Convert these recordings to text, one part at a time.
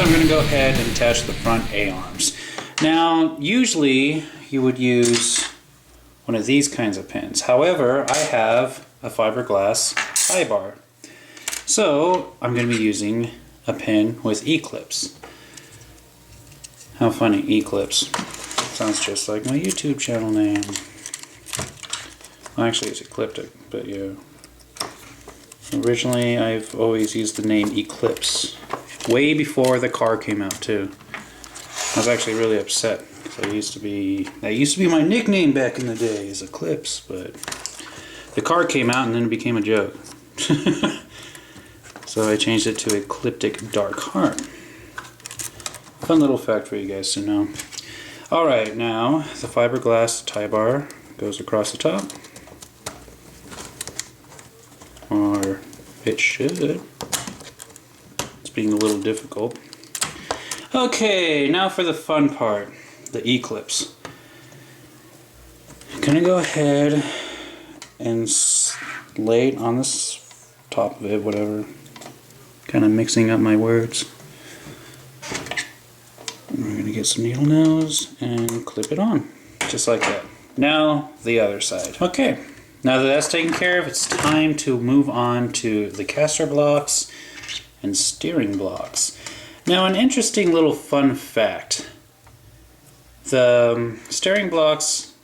So I'm going to go ahead and attach the front A-arms. Now, usually you would use one of these kinds of pins. However, I have a fiberglass tie bar. So I'm going to be using a pin with E-clips. How funny, E-clips. Sounds just like my YouTube channel name. Well, actually it's ecliptic, but yeah. Originally I've always used the name Eclipse. Way before the car came out too. I was actually really upset. That used to be my nickname back in the day, is Eclipse, but the car came out and then it became a joke. So I changed it to Ecliptic Dark Heart. Fun little fact for you guys to know. Alright, now the fiberglass tie bar goes across the top. Or it should. It's being a little difficult. Okay, now for the fun part, the E-clips. I'm gonna go ahead and lay it on this top of it, whatever. Kind of mixing up my words. And we're gonna get some needle nose and clip it on, just like that. Now the other side. Okay, now that that's taken care of, it's time to move on to the caster blocks and steering blocks. Now, an interesting little fun fact. The steering blocks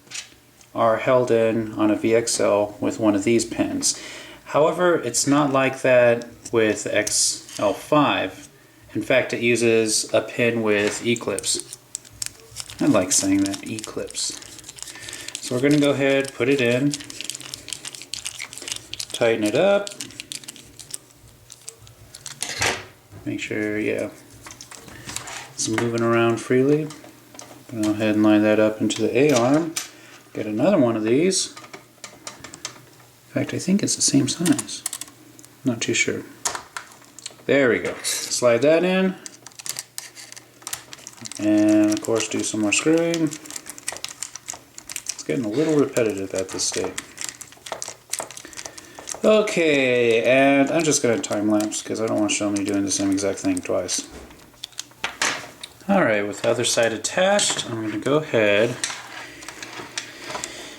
are held in on a VXL with one of these pins. However, it's not like that with XL5. In fact, it uses a pin with E-clips. I like saying that, E-clips. So we're going to go ahead, put it in, tighten it up, make sure, yeah, it's moving around freely. Go ahead and line that up into the A-arm. Get another one of these. In fact, I think it's the same size. Not too sure. There we go. Slide that in. And of course do some more screwing. It's getting a little repetitive at this stage. Okay, and I'm just going to time lapse because I don't want to show me doing the same exact thing twice. Alright, with the other side attached, I'm going to go ahead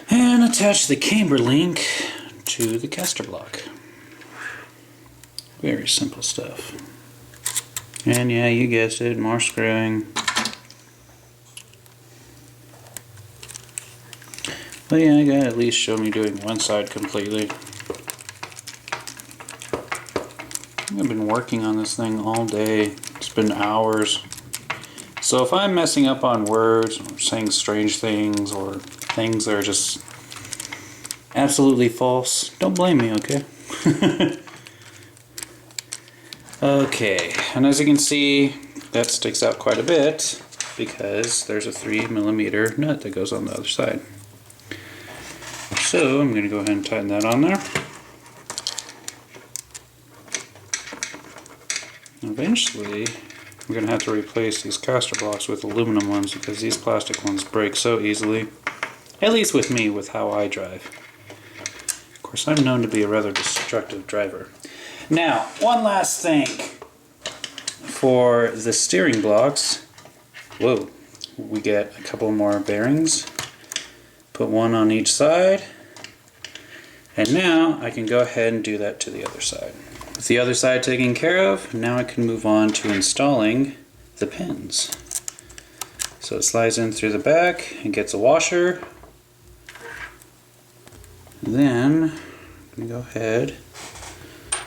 and attach the camber link to the caster block. Very simple stuff. And yeah, you guessed it, more screwing. But yeah, I gotta at least show me doing one side completely. I've been working on this thing all day. It's been hours. So if I'm messing up on words or saying strange things or things that are just absolutely false, don't blame me, okay? Okay, and as you can see, that sticks out quite a bit because there's a 3mm nut that goes on the other side. So I'm going to go ahead and tighten that on there. Eventually, I'm going to have to replace these caster blocks with aluminum ones because these plastic ones break so easily. At least with me, with how I drive. Of course, I'm known to be a rather destructive driver. Now, one last thing for the steering blocks. Whoa, we get a couple more bearings. Put one on each side. And now I can go ahead and do that to the other side. With the other side taken care of, now I can move on to installing the pins. So it slides in through the back and gets a washer. Then I'm going to go ahead,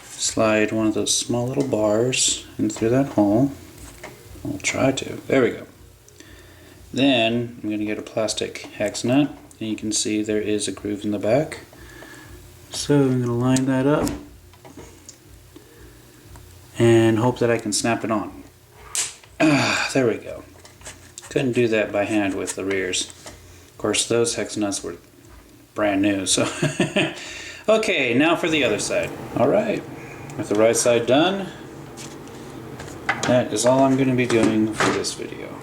slide one of those small little bars in through that hole. I'll try to. There we go. Then I'm going to get a plastic hex nut, and you can see there is a groove in the back. So I'm going to line that up and hope that I can snap it on. There we go. Couldn't do that by hand with the rears. Of course, those hex nuts were brand new, so okay, now for the other side. Alright, with the right side done, that is all I'm going to be doing for this video.